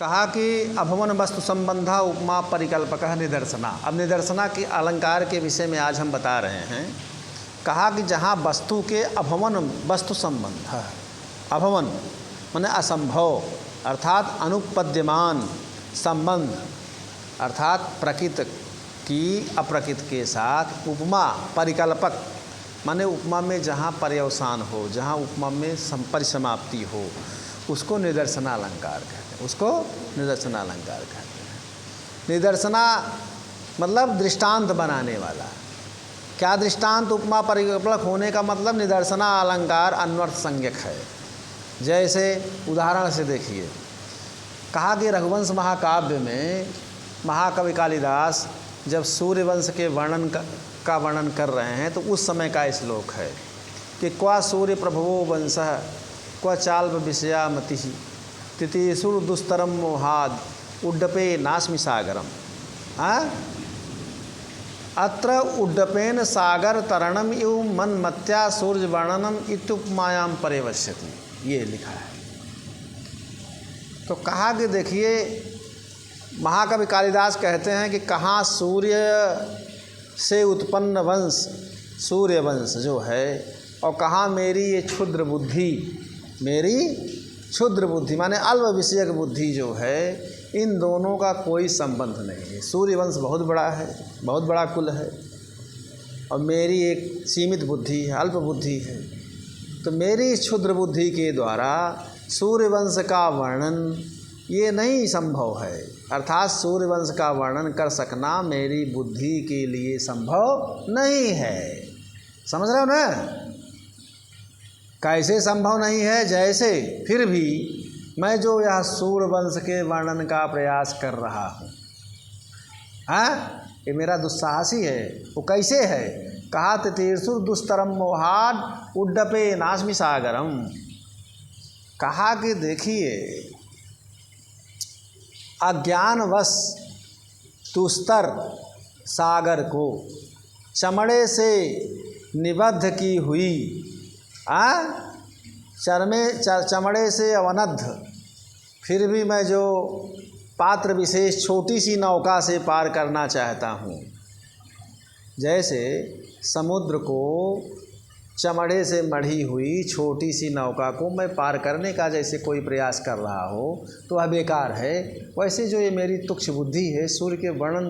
कहा कि अभवन वस्तु संबंधा उपमा परिकल्पक निदर्शना। अब निदर्शना के अलंकार के विषय में आज हम बता रहे हैं। कहा कि जहाँ वस्तु के अभवन वस्तु संबंध है, अभवन माने असंभव अर्थात अनुपद्यमान संबंध अर्थात प्रकृति की अप्रकृति के साथ उपमा परिकल्पक माने उपमा में जहाँ पर्यवसान हो, जहाँ उपमा में परिसमाप्ति हो, उसको निदर्शना अलंकार कहते हैं। उसको निदर्शना अलंकार कहते हैं। निदर्शना मतलब दृष्टांत बनाने वाला। क्या दृष्टांत उपमा परिकल्पक होने का मतलब निदर्शना अलंकार अन्वर्थ संज्ञक है। जैसे उदाहरण से देखिए, कहा कि रघुवंश महाकाव्य में महाकवि कालिदास जब सूर्यवंश के का वर्णन कर रहे हैं तो उस समय का श्लोक है कि क्वा सूर्य प्रभवो वंशः क्व चाल्व विषया मति तितीसुर दुस्तरम मोहाद उड्डपे नास्मि सागरम। अत्र उड्डपेन सागर तरणम इव मन्मत्या सूर्य वर्णनम इत्युपमायाम पर्यवस्यति, ये लिखा है। तो कहा कि देखिए, महाकवि कालिदास कहते हैं कि कहाँ सूर्य से उत्पन्न वंश सूर्यवंश जो है और कहाँ मेरी ये क्षुद्र बुद्धि, मेरी क्षुद्र बुद्धि माने अल्प विषयक बुद्धि जो है, इन दोनों का कोई संबंध नहीं है। सूर्यवंश बहुत बड़ा है, बहुत बड़ा कुल है, और मेरी एक सीमित बुद्धि है, अल्प बुद्धि है। तो मेरी क्षुद्र बुद्धि के द्वारा सूर्यवंश का वर्णन ये नहीं संभव है, अर्थात सूर्यवंश का वर्णन कर सकना मेरी बुद्धि के लिए संभव नहीं है। समझ रहे हो ना? कैसे संभव नहीं है? जैसे फिर भी मैं जो यह सूर्यवंश के वर्णन का प्रयास कर रहा हूँ, ये मेरा दुस्साहसी है। वो कैसे है? कहा तितीर्षुर दुस्तरम मोहाद उड्डपे नास्मि सागरम। कहा कि देखिए, अज्ञानवश दुस्तर सागर को चमड़े से निबद्ध की हुई, चमड़े से अवनद्ध, फिर भी मैं जो पात्र विशेष छोटी सी नौका से पार करना चाहता हूँ, जैसे समुद्र को चमड़े से मढ़ी हुई छोटी सी नौका को मैं पार करने का जैसे कोई प्रयास कर रहा हो तो वह बेकार है, वैसे जो ये मेरी तुच्छ बुद्धि है सूर्य के वर्णन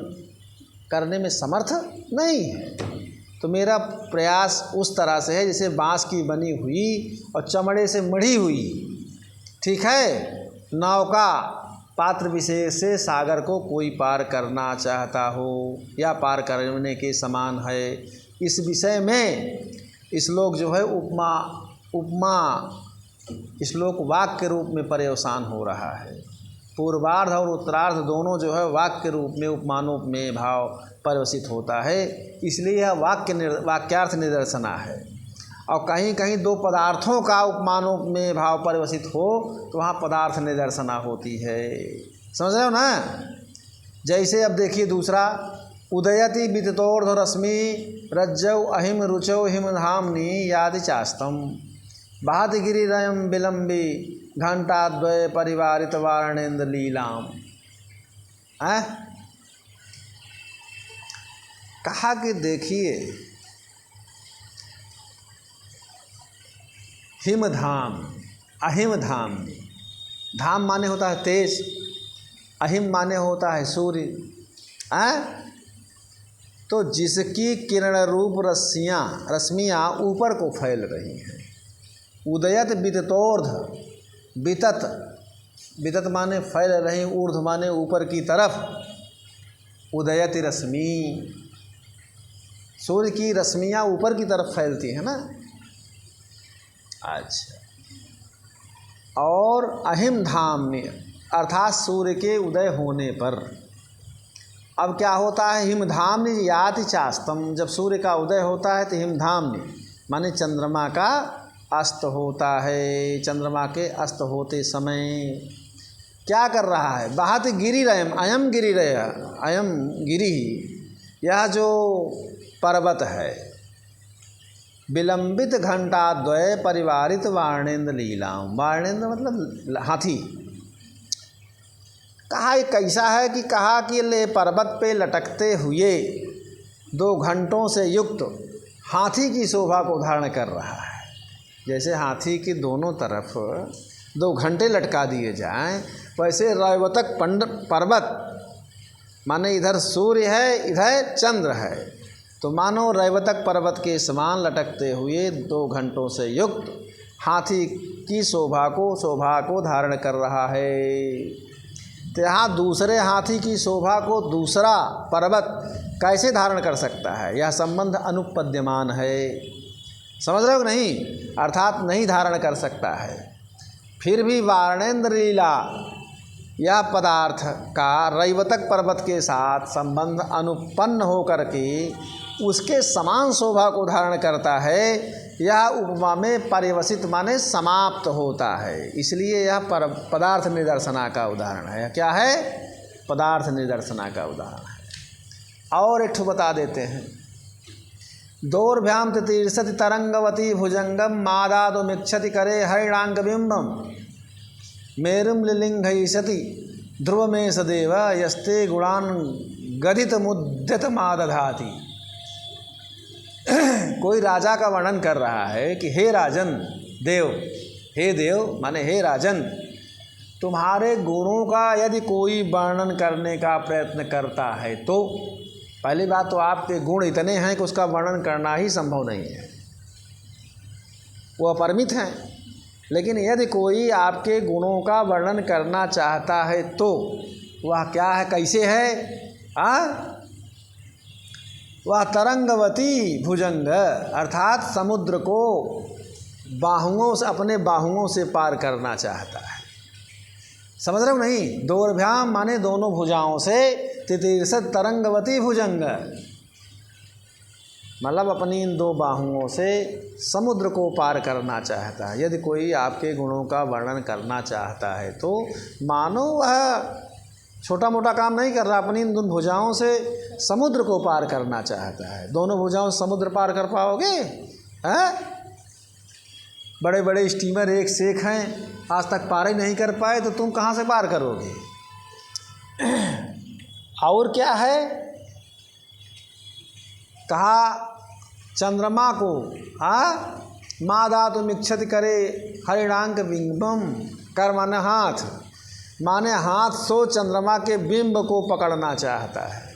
करने में समर्थ नहीं है। तो मेरा प्रयास उस तरह से है जैसे बांस की बनी हुई और चमड़े से मढ़ी हुई, ठीक है, नौका पात्र विशेष से सागर को कोई पार करना चाहता हो या पार करने के समान है। इस विषय में श्लोक जो है उपमा श्लोक वाक्य के रूप में पर्यवसान हो रहा है। पूर्वार्ध और उत्तरार्ध दोनों जो है वाक्य रूप में उपमानोप में भाव परिवसित होता है, इसलिए यह वाक्यार्थ निदर्शना है। और कहीं कहीं दो पदार्थों का उपमानोप में भाव परिवसित हो तो वहाँ पदार्थ निदर्शना होती है। समझ रहे हो ना? जैसे अब देखिए दूसरा, उदयति विदितोर्ध रश्मि रज्जौ अहिम रुचौ हिमधाम्नि यादि चास्तम बहति गिरिरयं विलंबी घंटाद्वय परिवारित वारणेन्द्र लीलाम। कहा कि देखिए, हिमधाम अहिम धाम, धाम माने होता है तेज, अहिम माने होता है सूर्य। तो जिसकी किरण रूप रश्मियाँ ऊपर को फैल रही हैं। उदयत विदितोर्ध, वितत माने फैल रही, ऊर्ध्व माने ऊपर की तरफ। उदयति रश्मि, सूर्य की रश्मियाँ ऊपर की तरफ फैलती है ना। अच्छा, और अहिम धाम में अर्थात सूर्य के उदय होने पर अब क्या होता है, हिमधाम याति चास्तम, जब सूर्य का उदय होता है तो हिमधाम माने चंद्रमा का अस्त होता है। चंद्रमा के अस्त होते समय क्या कर रहा है? बहत गिरिरयम, अयम गिरिरय, अयम गिरि, यह जो पर्वत है, विलंबित घंटाद्वय परिवारित वारणेन्द्र लीलाम। वारणेन्द्र मतलब हाथी, कहा ये कैसा है कि कहा कि ले पर्वत पे लटकते हुए 2 घंटों से युक्त हाथी की शोभा को धारण कर रहा है। जैसे हाथी के दोनों तरफ 2 घंटे लटका दिए जाएं, वैसे रैवतक पर्वत माने इधर सूर्य है इधर चंद्र है, तो मानो रैवतक पर्वत के समान लटकते हुए 2 घंटों से युक्त हाथी की शोभा को धारण कर रहा है। तो यहाँ दूसरे हाथी की शोभा को दूसरा पर्वत कैसे धारण कर सकता है? यह संबंध अनुपद्यमान है, समझ रहे हो नहीं? अर्थात नहीं धारण कर सकता है। फिर भी वारणेन्द्र लीला यह पदार्थ का रैवतक पर्वत के साथ संबंध अनुपन्न होकर के उसके समान शोभा को धारण करता है। यह उपमा में पर्यवसित माने समाप्त होता है, इसलिए यह पदार्थ निदर्शना का उदाहरण है। क्या है? पदार्थ निदर्शना का उदाहरण है। और एक ठो बता देते हैं। दोर्भ्याम तीर्षति तरंगवती भुजंगम मादादुमिच्छति करे हरिणांगबिंबम मेरुम लिलिंघयिषति ध्रुव में सदेव यस्ते गुणान गदित मुद्यत मादधाति। कोई राजा का वर्णन कर रहा है कि हे राजन देव, हे देव माने हे राजन, तुम्हारे गुणों का यदि कोई वर्णन करने का प्रयत्न करता है तो पहली बात तो आपके गुण इतने हैं कि उसका वर्णन करना ही संभव नहीं है, वो अपरिमित हैं। लेकिन यदि कोई आपके गुणों का वर्णन करना चाहता है तो वह क्या है, कैसे है? वह तरंगवती भुजंग अर्थात समुद्र को बाहुओं से, अपने बाहुओं से पार करना चाहता है। समझ रहे हो नहीं? दोर्भ्याम माने दोनों भुजाओं से, तितीर्षत तरंगवती भुजंग मतलब अपनी इन 2 बाहुओं से समुद्र को पार करना चाहता है। यदि कोई आपके गुणों का वर्णन करना चाहता है तो मानो वह छोटा मोटा काम नहीं कर रहा, अपनी इन 2 भुजाओं से समुद्र को पार करना चाहता है। दोनों भुजाओं से समुद्र पार कर पाओगे? हैं? बड़े बड़े स्टीमर एक से एक हैं, आज तक पार ही नहीं कर पाए, तो तुम कहाँ से पार करोगे? और क्या है? कहा चंद्रमा को मादातुमिच्छति करे हरिणांक बिंबम, कर माने हाथ, माने हाथ सो चंद्रमा के बिंब को पकड़ना चाहता है।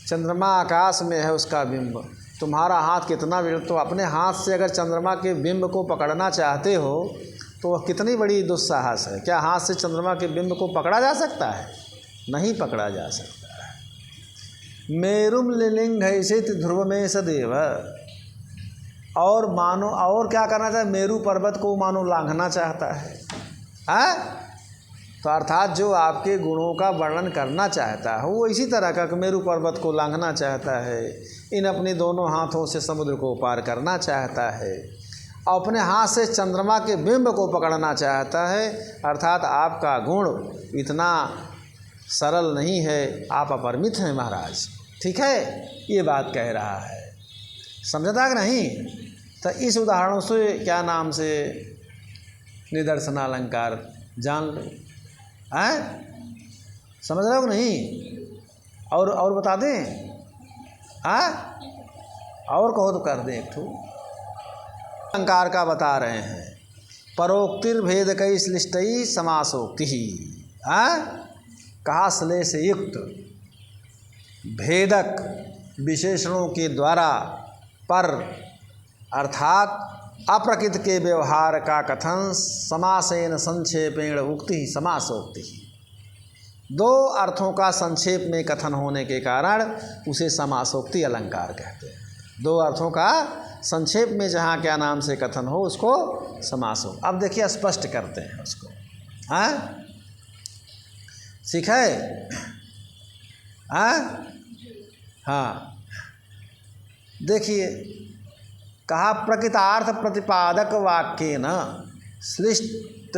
चंद्रमा आकाश में है, उसका बिंब, तुम्हारा हाथ कितना भी, तो अपने हाथ से अगर चंद्रमा के बिंब को पकड़ना चाहते हो तो वह कितनी बड़ी दुस्साहस है। क्या हाथ से चंद्रमा के बिंब को पकड़ा जा सकता है? नहीं पकड़ा जा सकता है। मेरुम लिलिंघयिषति ध्रुव में सदेव, और मानो और क्या करना चाहता है? मेरू पर्वत को मानो लांघना चाहता है। तो अर्थात जो आपके गुणों का वर्णन करना चाहता है वो इसी तरह का मेरू पर्वत को लांघना चाहता है, इन अपने दोनों हाथों से समुद्र को पार करना चाहता है, और अपने हाथ से चंद्रमा के बिंब को पकड़ना चाहता है। अर्थात आपका गुण इतना सरल नहीं है, आप अपरिमित हैं महाराज। ठीक है, ये बात कह रहा है, समझता कि नहीं? तो इस उदाहरणों से क्या नाम से निदर्शन अलंकार जान लो। हैं? समझ रहे हो नहीं? और बता दें? और कहो तो कर दें एक ठो। अलंकार का बता रहे हैं, परोक्तिर्भेद कई श्लिष्टई समासोक्ति ही। कहा श्लेष से युक्त भेदक विशेषणों के द्वारा पर अर्थात अप्रकृत के व्यवहार का कथन समासेन संक्षेपेण उक्ति ही समासोक्ति। 2 अर्थों का संक्षेप में कथन होने के कारण उसे समासोक्ति अलंकार कहते हैं। 2 अर्थों का संक्षेप में जहाँ क्या नाम से कथन हो उसको समासोक्ति। अब देखिए स्पष्ट करते हैं उसको। ठीक है? हाँ, देखिए कहा प्रकृतार्थ प्रतिपादक वाक्य न श्लिष्ट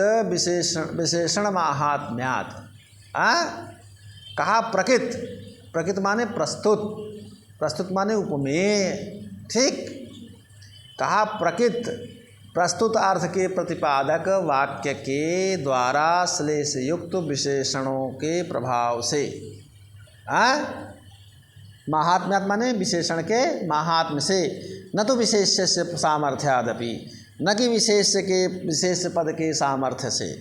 विशेषण माहात्म्यात्। कहा प्रकृत माने प्रस्तुत माने उपमेय। ठीक, कहा प्रस्तुत अर्थ के प्रतिपादक वाक्य के द्वारा श्लेष युक्त विशेषणों के प्रभाव से महात्म्यात् माने विशेषण के महात्म्य से, न तो विशेष्य से सामर्थ्यादपि, न कि विशेष्य के विशेष पद के सामर्थ्य से।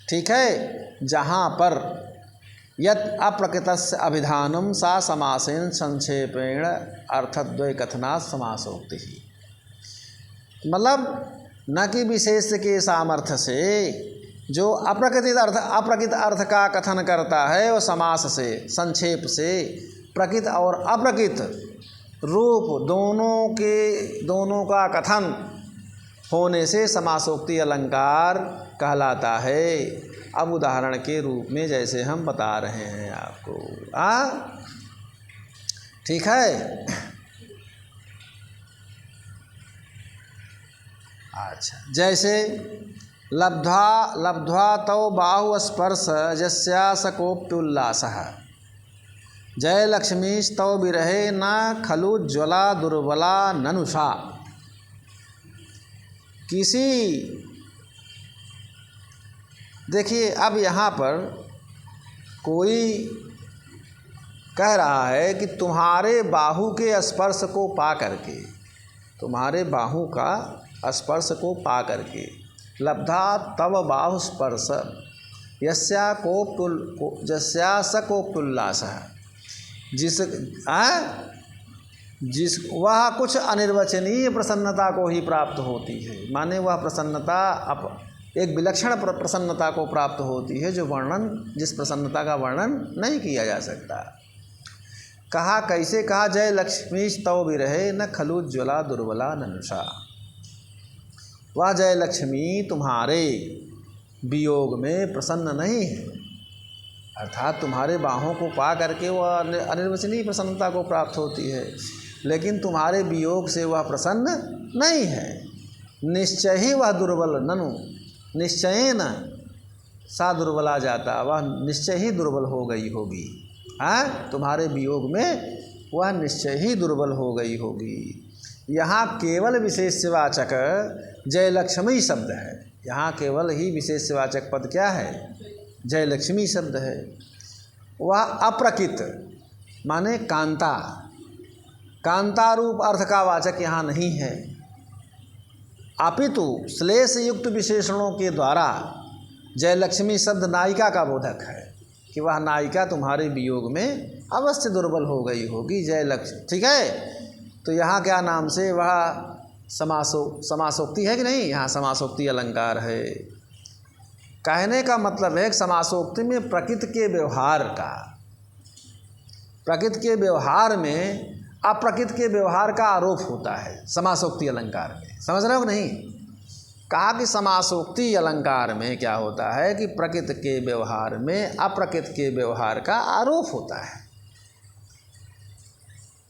ठीक है, जहाँ पर यत् अप्रकृतस्य अभिधानम सा समासेन संक्षेपेण अर्थद्वय कथनात् समासोक्ति ही। मतलब न कि विशेष के सामर्थ्य से जो अप्रकृत अर्थ का कथन करता है वो समास से, संक्षेप से, प्रकृत और अप्रकृत रूप दोनों का कथन होने से समासोक्ति अलंकार कहलाता है। अब उदाहरण के रूप में जैसे हम बता रहे हैं आपको, ठीक है। अच्छा, जैसे लब्ध्वा तौ बाहु स्पर्श यस्यासकोप्युल्लासः जय लक्ष्मीस्तव विरहे न खलु ज्वला दुर्बला ननुषा। देखिए, अब यहाँ पर कोई कह रहा है कि तुम्हारे बाहु के स्पर्श को पा करके, तुम्हारे बाहु का स्पर्श को पा करके, लब्धा तव बाहु स्पर्श यस्यासकोप्युल्लासः, जिस वह कुछ अनिर्वचनीय प्रसन्नता को ही प्राप्त होती है। माने वह प्रसन्नता एक विलक्षण प्रसन्नता को प्राप्त होती है जिस प्रसन्नता का वर्णन नहीं किया जा सकता। कहा, कैसे कहा, जय लक्ष्मी तव विरहे न खलु ज्वला दुर्बला ननुषा। वह जय लक्ष्मी तुम्हारे वियोग में प्रसन्न नहीं है, अर्थात तुम्हारे बाहों को पा करके वह अनिर्वचनीय प्रसन्नता को प्राप्त होती है, लेकिन तुम्हारे वियोग से वह प्रसन्न नहीं है। निश्चय ही वह दुर्बल, ननु निश्चयेन सा दुर्बला जाता, वह निश्चय ही दुर्बल हो गई होगी। तुम्हारे वियोग में वह निश्चय ही दुर्बल हो गई होगी। यहाँ केवल विशेषवाचक जय लक्ष्मी शब्द है। यहाँ केवल ही विशेषवाचक पद क्या है? जय लक्ष्मी शब्द है। वह अप्रकृत माने कांता, कांता रूप अर्थ का वाचक यहाँ नहीं है, अपितु श्लेष युक्त विशेषणों के द्वारा जय लक्ष्मी शब्द नायिका का बोधक है कि वह नायिका तुम्हारे वियोग में अवश्य दुर्बल हो गई होगी। जय लक्ष्मी, ठीक है। तो यहाँ क्या नाम से वह समासोक्ति है कि नहीं? यहाँ समासोक्ति अलंकार है। कहने का मतलब है समासोक्ति में प्रकृति के व्यवहार का, प्रकृति के व्यवहार में अप्रकृत के व्यवहार का आरोप होता है समासोक्ति अलंकार में। समझ रहे हो कि नहीं? कहा कि समासोक्ति अलंकार में क्या होता है कि प्रकृति के व्यवहार में अप्रकृत के व्यवहार का आरोप होता है।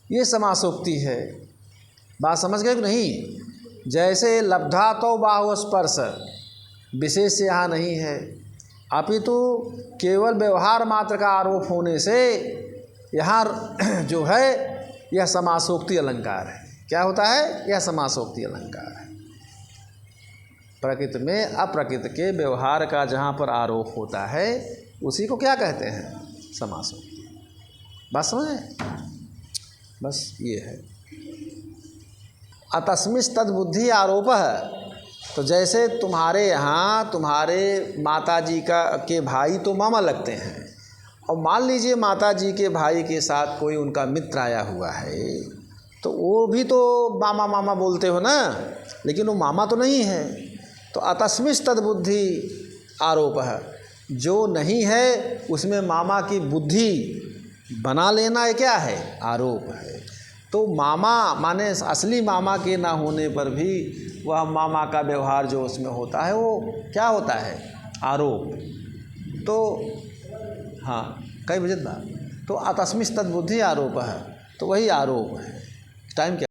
ये समासोक्ति है। बात समझ गए कि नहीं? जैसे लब्धा तो बाहु स्पर्श, विशेष यहाँ नहीं है, अपितु केवल व्यवहार मात्र का आरोप होने से यहाँ जो है यह समासोक्ति अलंकार है। क्या होता है? यह समासोक्ति अलंकार है। प्रकृति में अप्रकृति के व्यवहार का जहाँ पर आरोप होता है उसी को क्या कहते हैं? समासोक्ति। बात समझे? बस ये है। अतस्मिस् तद्बुद्धि आरोप है। तो जैसे तुम्हारे यहाँ तुम्हारे माताजी के भाई तो मामा लगते हैं, और मान लीजिए माताजी के भाई के साथ कोई उनका मित्र आया हुआ है, तो वो भी तो मामा मामा बोलते हो ना, लेकिन वो मामा तो नहीं है। तो अतस्मिस् तद्बुद्धि आरोप है। जो नहीं है उसमें मामा की बुद्धि बना लेना है क्या है? आरोप है। तो मामा माने असली मामा के ना होने पर भी वह मामा का व्यवहार जो उसमें होता है वो क्या होता है? आरोप। तो हाँ, कई बजे बात। तो अतस्मिस् तद्बुद्धि आरोप है, तो वही आरोप है। टाइम क्या?